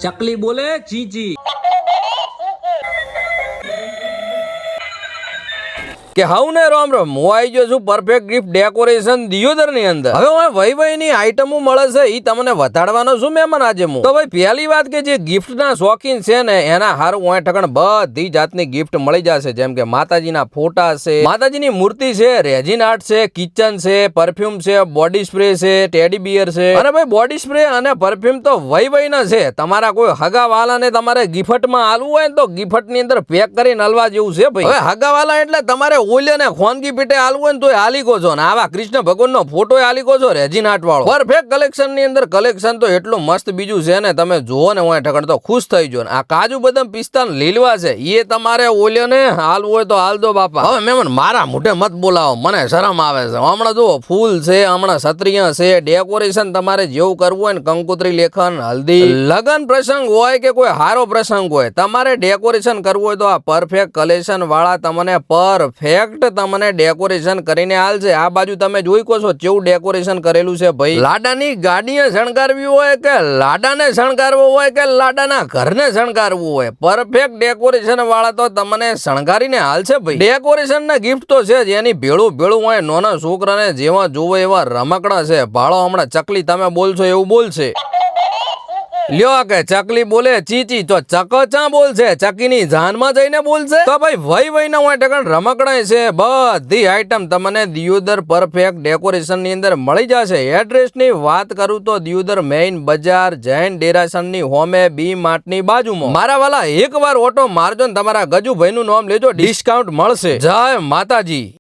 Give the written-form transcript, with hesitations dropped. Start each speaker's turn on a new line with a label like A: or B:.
A: ચકલી બોલે ચી ચી
B: કે હાઉ ને રામ રામ હું આવી ગયો છું પરફેક્ટ ગિફ્ટ ડેકોરેશન દિયોદર ની અંદર. હવે હું વહી ની આઈટમો મળે છે ઈ તમને વતાડવાનો છું મહેમાન આજે હું. તો ભાઈ પહેલી વાત કે જે ગિફ્ટ ના શોખીન છે ને એના હારું હું ઠકણ બધી જાતની ગિફ્ટ મળી જશે. જેમ કે માતાજીના ફોટા છે, માતાજીની મૂર્તિ છે, રેઝિન આર્ટ છે, કિચન છે, પરફ્યુમ છે, બોડી સ્પ્રે છે, ટેડી બિયર છે. અને ભાઈ બોડી સ્પ્રે અને પરફ્યુમ તો વહી ના છે. તમારા કોઈ હગાવાલા ને તમારે ગિફ્ટમાં આલવું હોય ને તો ગિફ્ટ ની અંદર પેક કરીને હલવા જેવું છે ભાઈ. હવે હગાવાલા એટલે તમારે ઓલે ને ખોનગી પીટે આલવું હોય ને તો હાલી કો છો ને આવા કૃષ્ણ ભગવાન નો ફોટો હાલી કો છો રેઝિન આર્ટ વાળો. પરફેક્ટ કલેક્શન ની અંદર કલેક્શન તો એટલું મસ્ત બીજું છે ને તમે જુઓ ને હું ઠકણ તો ખુશ થઈ જો. આ કાજુ બદામ પિસ્તા લીલવા છે એ તમારે ઓલે ને હાલવું હોય તો હાલ દો બાપા. હવે મહેમાન મારા મોઢે મત બોલાવો, મને શરમ આવે છે. હમણાં જુઓ ફૂલ છે, હમણાં સત્રિયા છે, ડેકોરેશન તમારે જેવું કરવું હોય ને કંકોત્રી લેખન, હલ્દી, લગન પ્રસંગ હોય કે કોઈ હારો પ્રસંગ હોય તમારે ડેકોરેશન કરવું હોય તો આ પરફેક્ટ કલેક્શન વાળા તમને પરફેક્ટ તમને ડેકોરેશન કરીને હાલ છે. આ બાજુ તમે જોઈ કો છો કેવું ડેકોરેશન કરેલું છે ભાઈ. લાડાની ગાડીએ શણગારવી હોય કે લાડાને શણગારવો હોય કે લાડાના ઘરને શણગારવું હોય પરફેક્ટ ડેકોરેશન વાળા તો તમને શણગારીને હાલ છે ભાઈ. ડેકોરેશન ના ગિફ્ટ તો છે જ એની ભેળું હોય. નાના છોકરાને જેવા જોવે એવા રમકડા છે. ભાળો હમણાં ચકલી તમે બોલશો એવું બોલશે. લ્યો કે ચકલી બોલે ચીચી તો ચકો ચા બોલશે, ચકીની જાનમાં જઈને બોલશે. તો ભાઈ વહી ના હોય ઠકણ રમકડા છે. બધી આઈટમ તમને દિયોદર પરફેક્ટ ડેકોરેશન ની અંદર મળી જશે. એડ્રેસ ની વાત કરું તો દિયોદર મેઇન બજાર જૈન ડેરાસન ની હોમે બી માર્ટ ની બાજુમાં. મારા વાલા એકવાર ઓટો મારજો ને તમારા ગજુભાઈ નું નામ લેજો, ડિસ્કાઉન્ટ મળશે. જય માતાજી.